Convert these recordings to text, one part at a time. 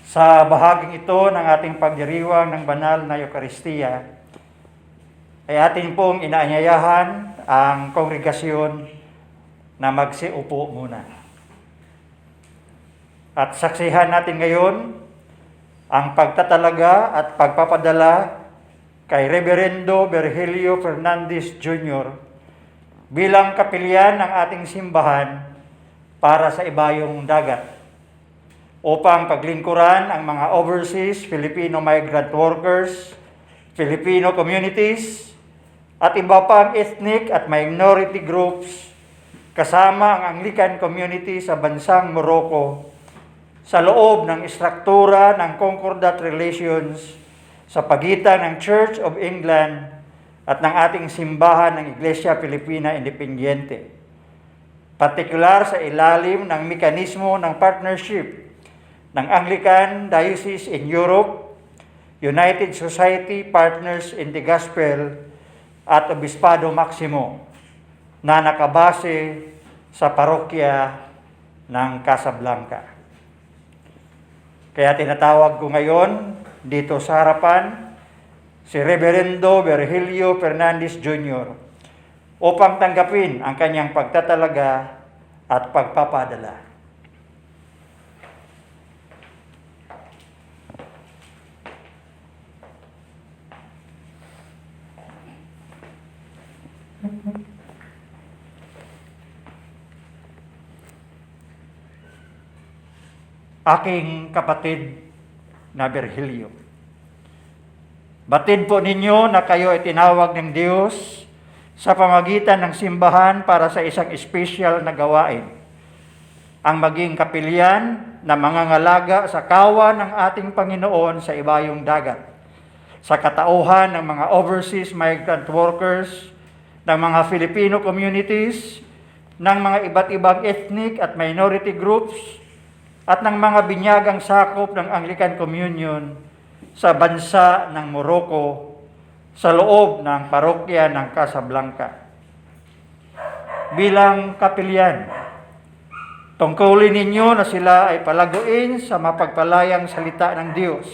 Sa bahaging ito ng ating pagdiriwang ng banal na Eukaristiya, ay atin pong inaanyayahan ang kongregasyon na magsiupo muna. At saksihan natin ngayon ang pagtatalaga at pagpapadala kay Reverendo Virgilio Fernandez Jr. bilang kapilyan ng ating simbahan para sa Ibayong Dagat upang paglingkuran ang mga overseas Filipino migrant workers, Filipino communities, at iba pang ethnic at minority groups kasama ang Anglican community sa bansang Morocco sa loob ng istruktura ng Concordat Relations sa pagitan ng Church of England at ng ating simbahan ng Iglesia Filipina Independiente, partikular sa ilalim ng mekanismo ng partnership ng Anglican Diocese in Europe, United Society Partners in the Gospel at Obispado Maximo na nakabase sa parokya ng Casablanca. Kaya tinatawag ko ngayon dito sa harapan si Reverendo Virgilio Fernandez Jr. upang tanggapin ang kanyang pagtatalaga at pagpapadala. Aking kapatid na Virgilio, batid po ninyo na kayo ay tinawag ng Diyos sa pamagitan ng simbahan para sa isang espesyal na gawain, ang maging kapilyan na mangangalaga sa kawan ng ating Panginoon sa Ibayong Dagat, sa katauhan ng mga overseas migrant workers, ng mga Filipino communities, ng mga iba't ibang ethnic at minority groups, at ng mga binyagang sakop ng Anglican Communion sa bansa ng Morocco sa loob ng parokya ng Casablanca. Bilang kapilyan, tungkulin ninyo na sila ay palaguin sa mapagpalayang salita ng Diyos,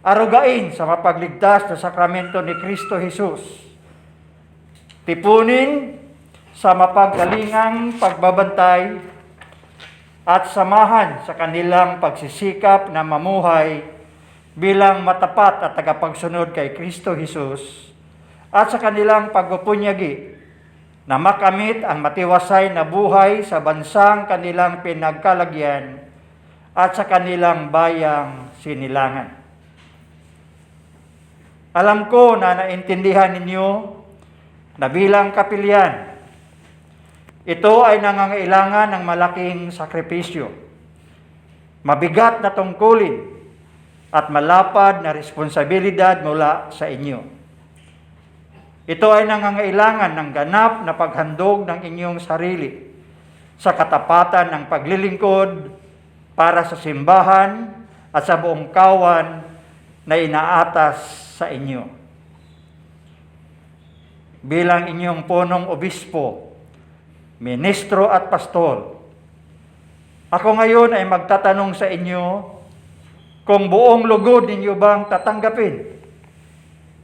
arugain sa mapagligtas na sakramento ni Kristo Jesus, tipunin sa mapaggalingang pagbabantay at samahan sa kanilang pagsisikap na mamuhay bilang matapat at tagapagsunod kay Kristo Jesus at sa kanilang pagpupunyagi na makamit ang matiwasay na buhay sa bansang kanilang pinagkalagyan at sa kanilang bayang sinilangan. Alam ko na naintindihan ninyo na bilang kapilyan, ito ay nangangailangan ng malaking sakripisyo, mabigat na tungkulin at malapad na responsibilidad mula sa inyo. Ito ay nangangailangan ng ganap na paghandog ng inyong sarili sa katapatan ng paglilingkod para sa simbahan at sa buong kawan na inaatas sa inyo. Bilang inyong punong obispo, ministro at pastor, ako ngayon ay magtatanong sa inyo kung buong lugod ninyo bang tatanggapin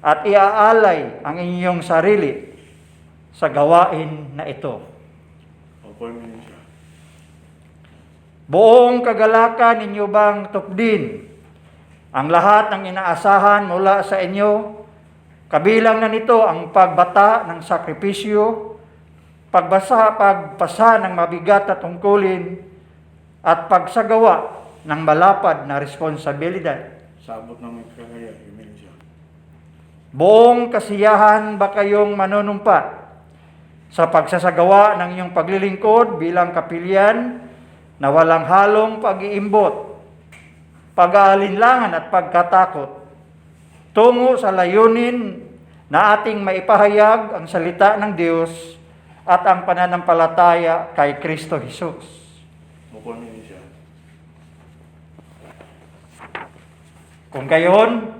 at iaalay ang inyong sarili sa gawain na ito. Buong kagalakan ninyo bang tupdin ang lahat ng inaasahan mula sa inyo, kabilang na nito ang pagbata ng sakripisyo, pagpasa ng mabigat na tungkulin, at pagsagawa ng malapad na responsibilidad. Sabot ng kagaya, Emilio. Buong kasiyahan ba kayong manunumpa sa pagsasagawa ng iyong paglilingkod bilang kapilyan na walang halong pag-iimbot, pag-aalinlangan at pagkatakot tungo sa layunin na ating maipahayag ang salita ng Diyos at ang pananampalataya kay Kristo Jesus? Kung gayon,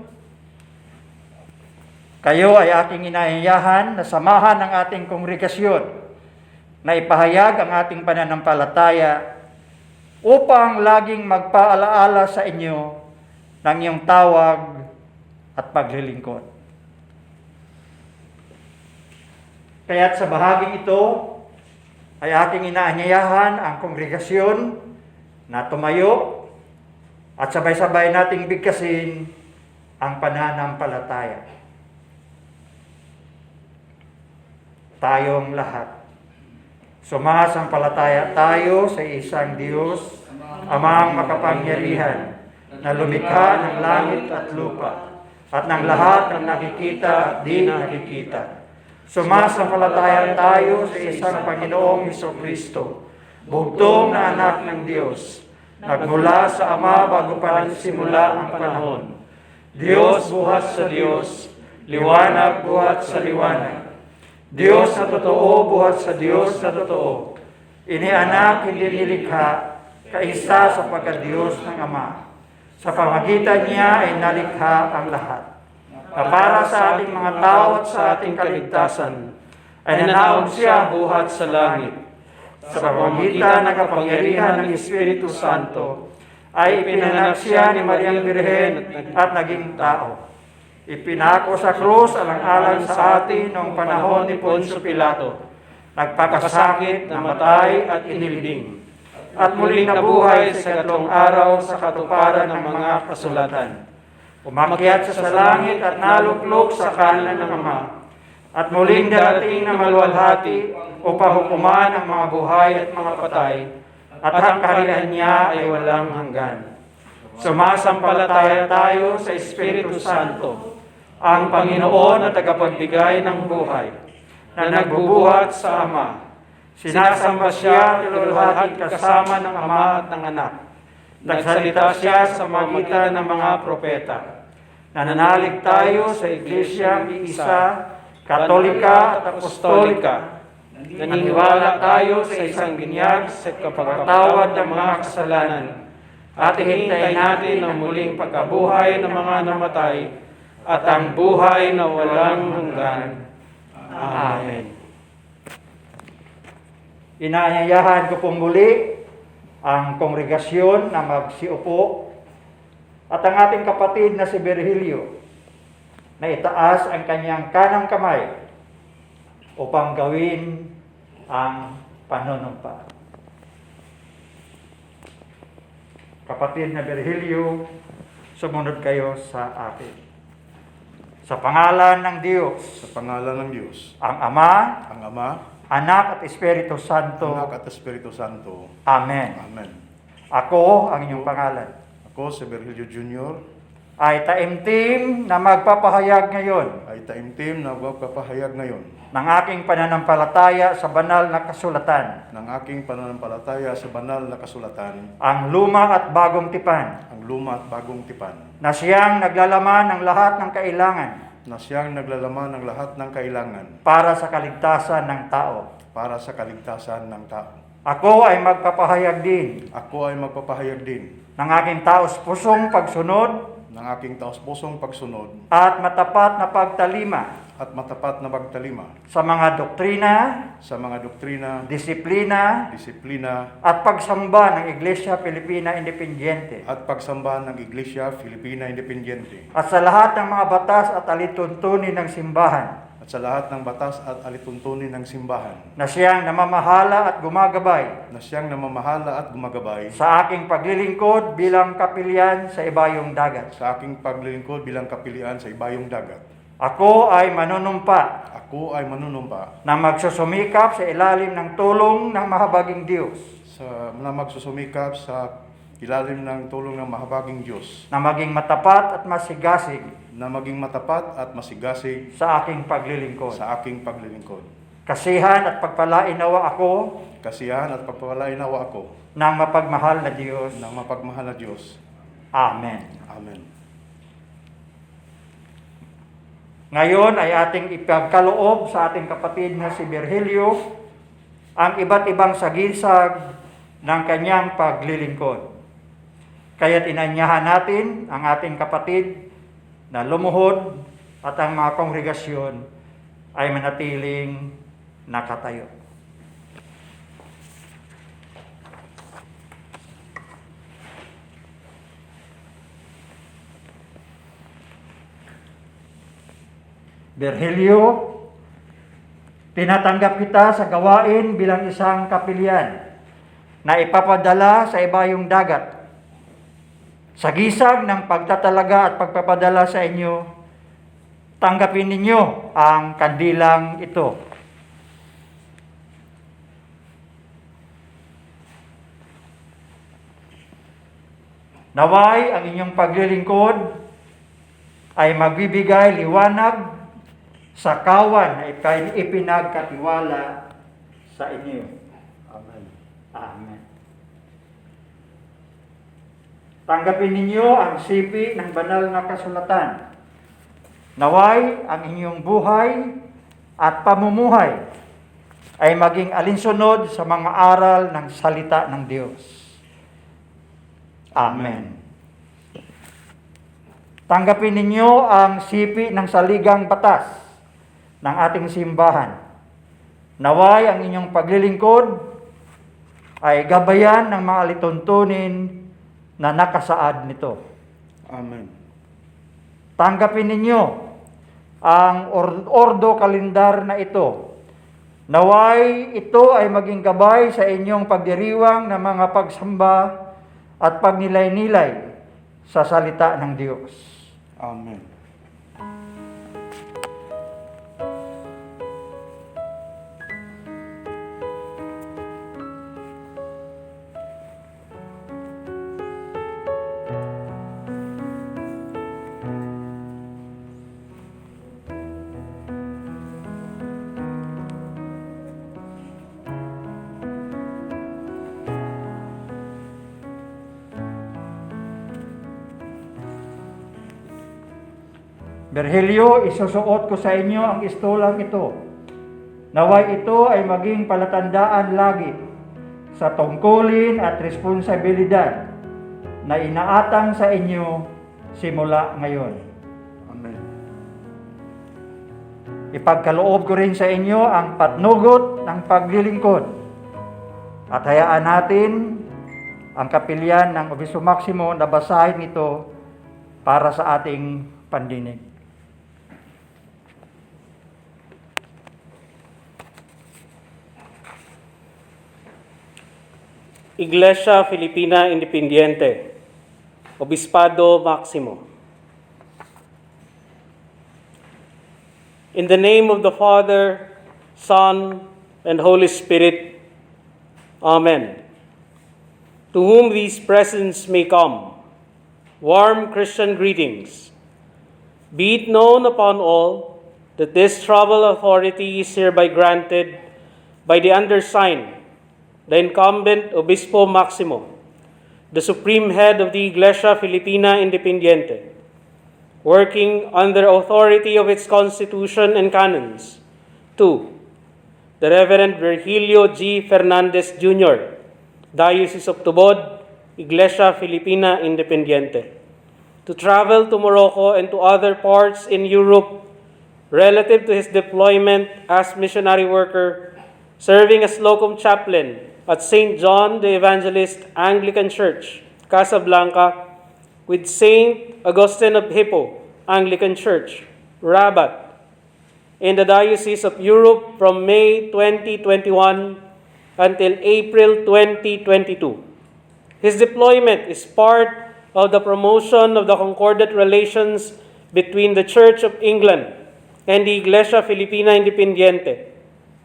kayo ay aking inahiyahan na samahan ng ating kongregasyon na ipahayag ang ating pananampalataya upang laging magpaalaala sa inyo ng iyong tawag at paglilingkod. Kaya't sa bahaging ito ay ating inaanyayahan ang kongregasyon na tumayo at sabay-sabay nating bigkasin ang pananampalataya. Tayong lahat, sumasampalataya tayo sa isang Diyos, Amang makapangyarihan, na lumikha ng langit at lupa, at ng lahat ng nakikita at di nakikita. Sumasampalataya tayo sa isang Panginoong Hesukristo, bugtong na anak ng Diyos, nagmula sa Ama bago pa nagsimula ang panahon. Diyos buhat sa Diyos, liwanag buhat sa liwanag. Diyos na totoo buhat sa Diyos na totoo. Inianak, hindi nilikha, kaisa sa pagka-Diyos ng Ama. Sa pamagitan niya ay nalikha ang lahat. Na para sa ating mga tao at sa ating kaligtasan, ay nanaog siya buhat sa langit. Sa pamamagitan ng kapangyarihan ng Espiritu Santo, ay ipinanganak siya ni Mariang Birhen at naging tao. Ipinako sa krus alang-alang sa atin noong panahon ni Poncio Pilato. Nagpakasakit, namatay at inilibing. At muling nabuhay sa ikatlong araw sa katuparan ng mga kasulatan. Umakyat sa langit at naluklok sa kanan ng Ama. At muling darating na maluwalhati upang hukuman ang mga buhay at mga patay. At ang kaharian niya ay walang hanggan. Sumasampalataya tayo sa Espiritu Santo, ang Panginoon at tagapagbigay ng buhay, na nagbubuhat sa Ama. Sinasamba siya niluluhati kasama ng Ama at ng Anak. Nagsalita siya sa magitan ng mga propeta. Nananalig tayo sa Iglesyang iisa, Katolika at Apostolika. Naniniwala tayo sa isang binyag sa kapagpatawad ng mga kasalanan. At hihintayin natin ang muling pagkabuhay ng mga namatay at ang buhay na walang hanggan. Amen. Inaanyayahan ko pong muli ang kongregasyon na magsiupo at ang ating kapatid na si Virgilio na itaas ang kanyang kanang kamay upang gawin ang panunumpa. Kapatid na Virgilio, sumunod kayo sa akin. Sa pangalan ng Diyos, Sa pangalan ng Diyos, ang Ama, ang Ama, Anak at Espiritu Santo. Anak at Espiritu Santo. Amen. Amen. Ako, ang inyong pangalan, Ako, si Virgilio Jr., ay taimtim na magpapahayag ngayon ay taimtim na magpapahayag ngayon ng aking pananampalataya sa banal na kasulatan, ng aking pananampalataya sa banal na kasulatan, ang luma at bagong tipan, ang luma at bagong tipan, na siyang naglalaman ng lahat ng kailangan na siyang naglalaman ng lahat ng kailangan para sa kaligtasan ng tao. para sa kaligtasan ng tao. Ako ay magpapahayag din Ako ay magpapahayag din ng aking taos-pusong pagsunod ng aking taos-pusong pagsunod at matapat na pagtalima at matapat na pagtalima sa mga doktrina, sa mga doktrina, disiplina, disiplina, at pagsamba ng Iglesia Filipina Independiente at pagsambahan ng Iglesia Filipina Independiente at sa lahat ng mga batas at alituntunin ng simbahan at sa lahat ng batas at alituntunin ng simbahan na siyang namamahala at gumagabay na siyang namamahala at gumagabay sa aking paglilingkod bilang kapilyan sa ibayong dagat. sa aking paglilingkod bilang kapilian sa ibayong dagat. Ako ay manunumpa Ako ay manunumpa na magsusumikap sa ilalim ng tulong ng mahabaging Diyos, na magsusumikap sa ilalim ng tulong ng mahabaging Diyos, na maging matapat at masigasig na maging matapat at masigasig sa aking paglilingkod. sa aking paglilingkod. Kasihan at pagpalain nawa ako Kasiyahan at pagpapalain nawa ako ng mapagmahal na Diyos. ng mapagmahal na Diyos. Amen. Amen. Ngayon ay ating ipagkaloob sa ating kapatid na si Virgilio ang iba't ibang sagisag ng kanyang paglilingkod. Kaya't inanyahan natin ang ating kapatid na lumuhod at ang mga kongregasyon ay manatiling nakatayo. Virgilio, tinatanggap kita sa gawain bilang isang kapilyan na ipapadala sa ibayong dagat. Sa gisag ng pagtatalaga at pagpapadala sa inyo, tanggapin ninyo ang kandilang ito. Naway ang inyong paglilingkod ay magbibigay liwanag sa kawan na ipinagkatiwala sa inyo. Amen. Amen. Tanggapin ninyo ang sipi ng banal na kasulatan. Naway ang inyong buhay at pamumuhay ay maging alinsunod sa mga aral ng salita ng Diyos. Amen. Tanggapin ninyo ang sipi ng saligang batas ng ating simbahan. Naway ang inyong paglilingkod ay gabayan ng mga alituntunin na nakasaad nito. Amen. Tanggapin ninyo ang ordo kalendar na ito. Naway ito ay maging gabay sa inyong pagdiriwang ng mga pagsamba at pagnilay-nilay sa salita ng Diyos. Amen. Virgilio, isusuot ko sa inyo ang istolang ito. Naway ito ay maging palatandaan lagi sa tungkulin at responsibilidad na inaatang sa inyo simula ngayon. Amen. Ipagkaloob ko rin sa inyo ang patnugot ng paglilingkod. At hayaan natin ang kapilyan ng Obispo Maximo na basahin ito para sa ating pandinig. Iglesia Filipina Independiente, Obispado Maximo. In the name of the Father, Son, and Holy Spirit, Amen. To whom these presents may come, warm Christian greetings. Be it known upon all that this travel authority is hereby granted by the undersigned, the incumbent Obispo Maximo, the supreme head of the Iglesia Filipina Independiente, working under authority of its constitution and canons, to the Reverend Virgilio G. Fernandez Jr., Diocese of Tubod, Iglesia Filipina Independiente, to travel to Morocco and to other parts in Europe relative to his deployment as missionary worker, serving as locum chaplain at St. John the Evangelist Anglican Church, Casablanca, with St. Augustine of Hippo Anglican Church, Rabat, in the Diocese of Europe from May 2021 until April 2022. His deployment is part of the promotion of the concordant relations between the Church of England and the Iglesia Filipina Independiente,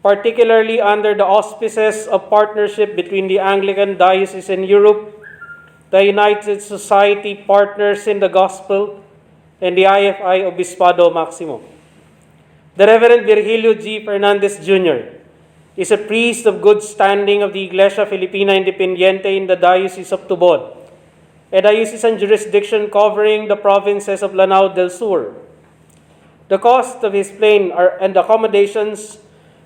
particularly under the auspices of partnership between the Anglican Diocese in Europe, the United Society Partners in the Gospel, and the IFI Obispado Maximo. The Reverend Virgilio G. Fernandez Jr. is a priest of good standing of the Iglesia Filipina Independiente in the Diocese of Tubod, a diocesan jurisdiction covering the provinces of Lanao del Sur. The cost of his plane and accommodations,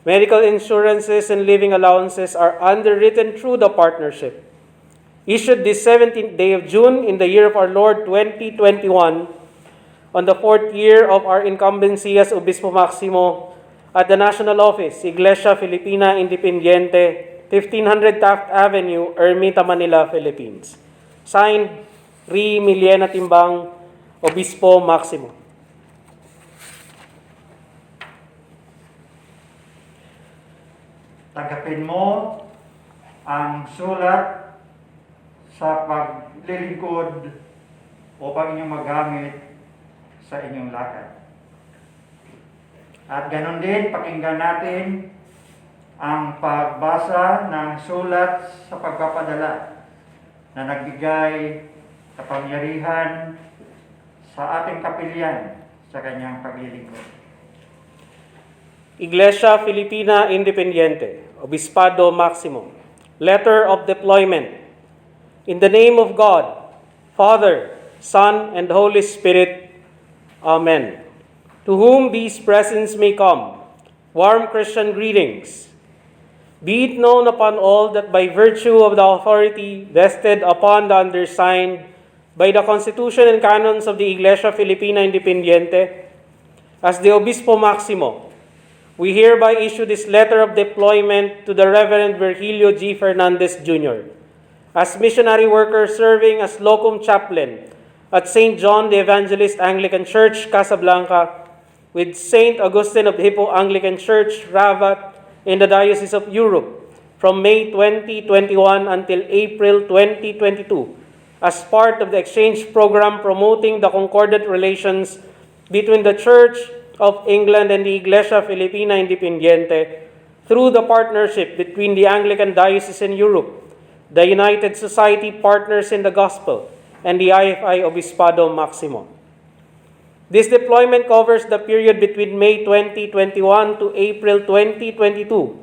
medical insurances, and living allowances are underwritten through the partnership. Issued this 17th day of June in the year of our Lord 2021, on the 4th year of our incumbency as Obispo Maximo at the National Office, Iglesia Filipina Independiente, 1500 Taft Avenue, Ermita, Manila, Philippines. Signed, Ri Miliena Timbang, Obispo Maximo. tanggapin mo ang sulat sa paglilingkod upang inyong magamit sa inyong lakad. At ganon din, pakinggan natin ang pagbasa ng sulat sa pagpapadala na nagbigay kapangyarihan sa ating kapilyan sa kanyang paglilingkod. Iglesia Filipina Independiente, Obispado Maximo, Letter of Deployment. In the name of God, Father, Son, and Holy Spirit. Amen. To whom these presents may come, warm Christian greetings. Be it known upon all that by virtue of the authority vested upon the undersigned by the Constitution and canons of the Iglesia Filipina Independiente, as the Obispo Maximo, we hereby issue this letter of deployment to the Reverend Virgilio G. Fernandez Jr. as missionary worker serving as locum chaplain at St. John the Evangelist Anglican Church, Casablanca, with St. Augustine of Hippo Anglican Church, Rabat, in the Diocese of Europe, from May 2021 until April 2022, as part of the exchange program promoting the concordant relations between the Church of England and the Iglesia Filipina Independiente through the partnership between the Anglican Diocese in Europe, the United Society Partners in the Gospel, and the IFI Obispado Maximo. This deployment covers the period between May 2021 to April 2022,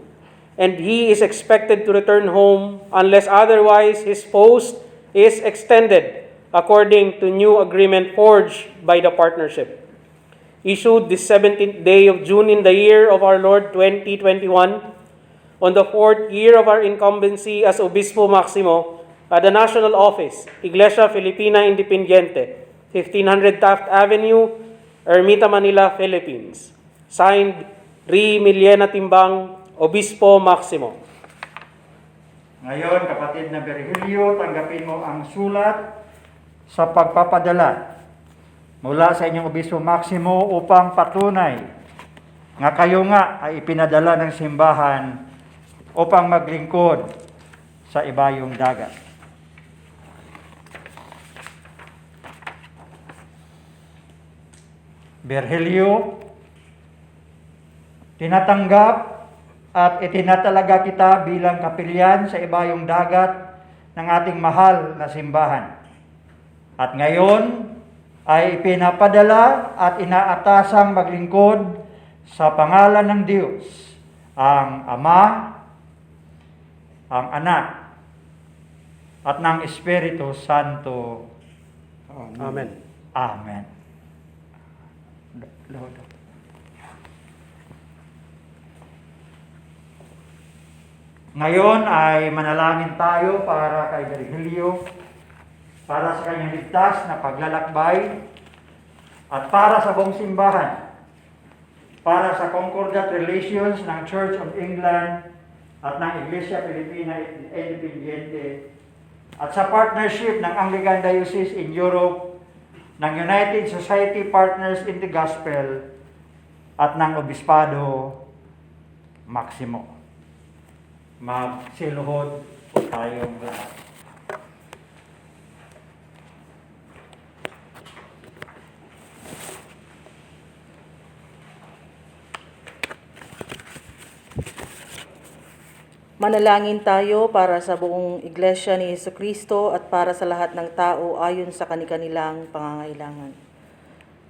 and he is expected to return home unless otherwise his post is extended according to new agreement forged by the partnership. Issued this 17th day of June in the year of our Lord 2021, on the 4th year of our incumbency as Obispo Maximo at the National Office, Iglesia Filipina Independiente, 1500 Taft Avenue, Ermita, Manila, Philippines. Signed, Ri Miliena Timbang, Obispo Maximo. Ngayon, kapatid na Virgilio, tanggapin mo ang sulat sa pagpapadala mula sa inyong Obispo Maximo upang patunay nga kayo nga ay ipinadala ng simbahan upang maglingkod sa ibayong dagat. Virgilio, tinatanggap at itinatalaga kita bilang kapilyan sa ibayong dagat ng ating mahal na simbahan. At ngayon, ay ipinapadala at inaatasang maglingkod sa pangalan ng Diyos, ang Ama, ang Anak, at ng Espiritu Santo. Amen. Amen. Lord. Ngayon ay manalangin tayo para kay Virgilio, para sa kanyang ligtas na paglalakbay, at para sa buong simbahan, para sa concordant relations ng Church of England at ng Iglesia Filipina Independiente, at sa partnership ng Anglican Diocese in Europe, ng United Society Partners in the Gospel, at ng Obispado Maximo. Magsiluhod po tayong lahat. Manalangin tayo para sa buong Iglesia ni Jesucristo at para sa lahat ng tao ayon sa kanilang pangangailangan.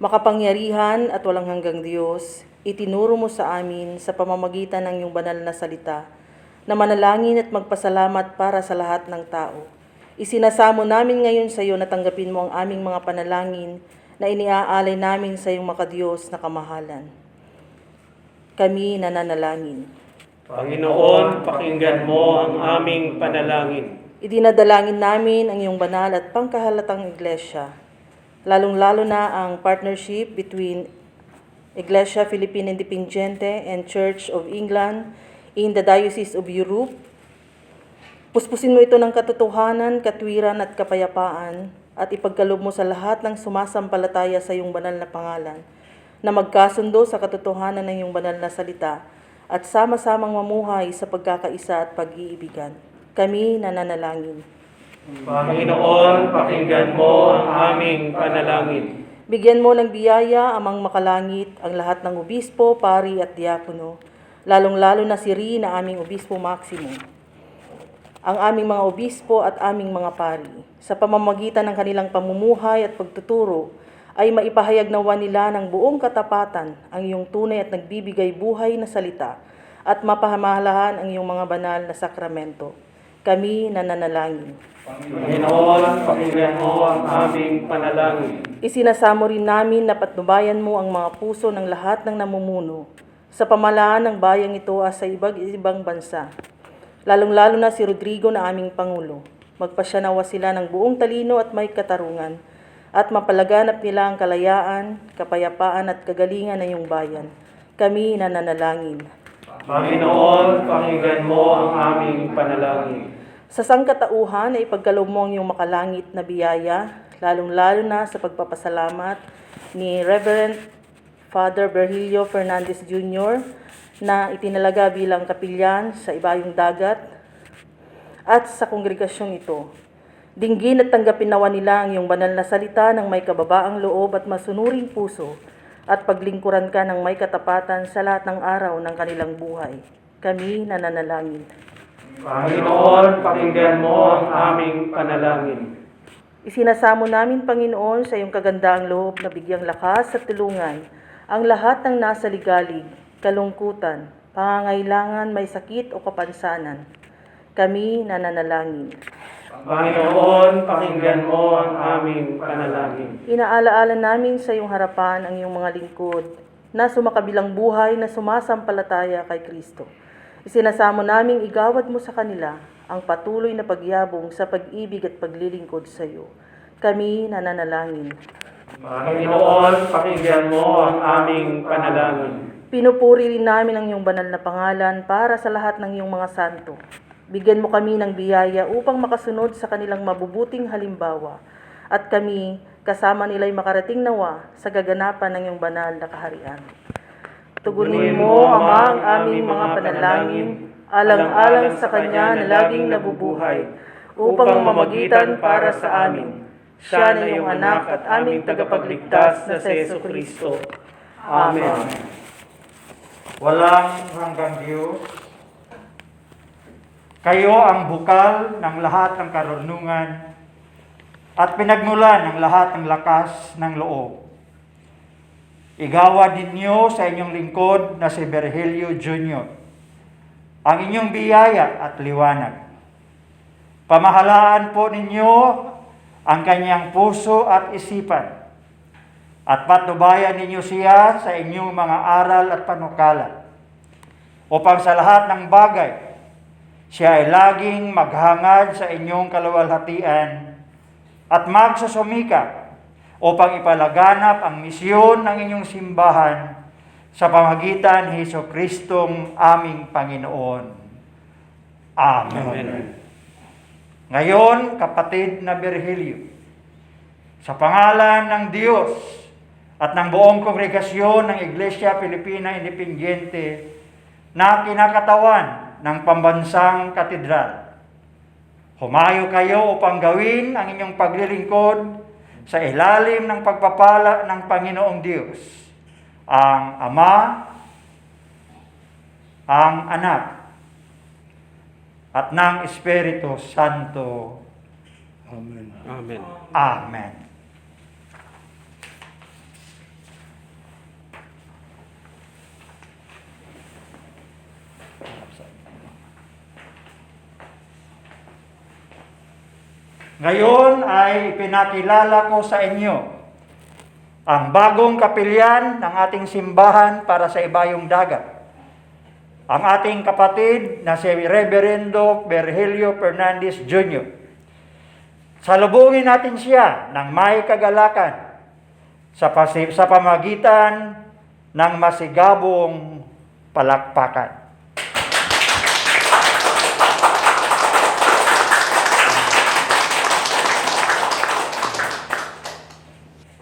Makapangyarihan at walang hanggang Diyos, itinuro mo sa amin sa pamamagitan ng iyong banal na salita na manalangin at magpasalamat para sa lahat ng tao. Isinasamo namin ngayon sa iyo na tanggapin mo ang aming mga panalangin na iniaalay namin sa iyong makadiyos na kamahalan. Kami nananalangin. Panginoon, pakinggan mo ang aming panalangin. Idinadalangin namin ang iyong banal at pangkahalatang iglesia, lalong-lalo na ang partnership between Iglesia Filipina Independiente and Church of England in the Diocese of Europe. Puspusin mo ito ng katotohanan, katwiran at kapayapaan at ipagkaloob mo sa lahat ng sumasampalataya sa iyong banal na pangalan na magkasundo sa katotohanan ng iyong banal na salita at sama-samang mamuhay sa pagkakaisa at pag-iibigan. Kami nananalangin. Panginoon, pakinggan mo ang aming panalangin. Bigyan mo ng biyaya amang makalangit ang lahat ng obispo, pari at diakono, lalong-lalo na si Ri na aming obispo Maximo, ang aming mga obispo at aming mga pari. Sa pamamagitan ng kanilang pamumuhay at pagtuturo, ay maipahayag nawa nila ng buong katapatan ang iyong tunay at nagbibigay buhay na salita at mapahamahalahan ang iyong mga banal na sakramento. Kami nananalangin. Panginoon, pakinggan mo ang aming panalangin. Isinasamo rin namin na patnubayan mo ang mga puso ng lahat ng namumuno sa pamahalaan ng bayang ito sa ibang bansa, lalong-lalo na si Rodrigo na aming Pangulo. Magpasya nawa sila ng buong talino at may katarungan at mapalaganap nila ang kalayaan, kapayapaan at kagalingan ng iyong bayan. Kami nananalangin. Panginoon, pakinggan mo ang aming panalangin. Sa sangkatauhan ay ipagkaloob mo ang iyong makalangit na biyaya, lalong-lalo na sa pagpapasalamat ni Reverend Father Virgilio Fernandez Jr. na itinalaga bilang kapilyan sa Ibayong Dagat at sa kongregasyong ito. Dinggin at tanggapin nawa nila ang iyong banal na salita ng may kababaang loob at masunuring puso at paglingkuran ka ng may katapatan sa lahat ng araw ng kanilang buhay. Kami nananalangin. Panginoon, pakinggan mo ang aming panalangin. Isinasamo namin, Panginoon, sa iyong kagandaang loob na bigyang lakas at tulungan ang lahat ng nasa ligalig, kalungkutan, pangangailangan, may sakit o kapansanan. Kami nananalangin. Panginoon, pakinggan mo ang aming panalangin. Inaalaala namin sa iyong harapan ang iyong mga lingkod na sumakabilang buhay na sumasampalataya kay Kristo. Isinasamo naming igawad mo sa kanila ang patuloy na pagyabong sa pag-ibig at paglilingkod sa iyo. Kami nananalangin. Panginoon, pakinggan mo ang aming panalangin. Pinupuri rin namin ang iyong banal na pangalan para sa lahat ng iyong mga santo. Bigyan mo kami ng biyaya upang makasunod sa kanilang mabubuting halimbawa at kami kasama nila'y makarating nawa sa kaganapan ng iyong banal na kaharian. Tugunin mo, Ama, ang aming mga panalangin, alang-alang sa Kanya na laging nabubuhay, upang mamagitan para sa amin. Siya na iyong anak at aming tagapagligtas na si Jesucristo. Amen. Walang hanggang Diyos. Kayo ang bukal ng lahat ng karunungan at pinagmulan ng lahat ng lakas ng loob. Igawad ninyo sa inyong lingkod na si Virgilio Jr. ang inyong biyaya at liwanag. Pamahalaan po ninyo ang kanyang puso at isipan at patnubayan ninyo siya sa inyong mga aral at panukala upang sa lahat ng bagay siya ay laging maghangad sa inyong kaluwalhatian at magsusumikap upang ipalaganap ang misyon ng inyong simbahan sa pamagitan ni Jesucristong aming Panginoon. Amen. Ngayon, kapatid na Virgilio, sa pangalan ng Diyos at ng buong kongregasyon ng Iglesia Filipina Independiente na kinakatawan ng Pambansang Katedral, humayo kayo upang gawin ang inyong paglilingkod sa ilalim ng pagpapala ng Panginoong Diyos, ang Ama, ang Anak, at ng Espiritu Santo. Amen. Amen. Amen. Ngayon ay pinakilala ko sa inyo ang bagong kapilyan ng ating simbahan para sa Ibayong Dagat. Ang ating kapatid na si Reverendo Virgilio Fernandez Jr. Salubungin natin siya ng may kagalakan sa pamagitan ng masigabong palakpakan.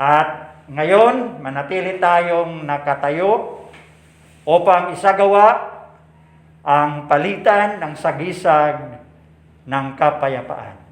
At ngayon, manatili tayong nakatayo upang isagawa ang palitan ng sagisag ng kapayapaan.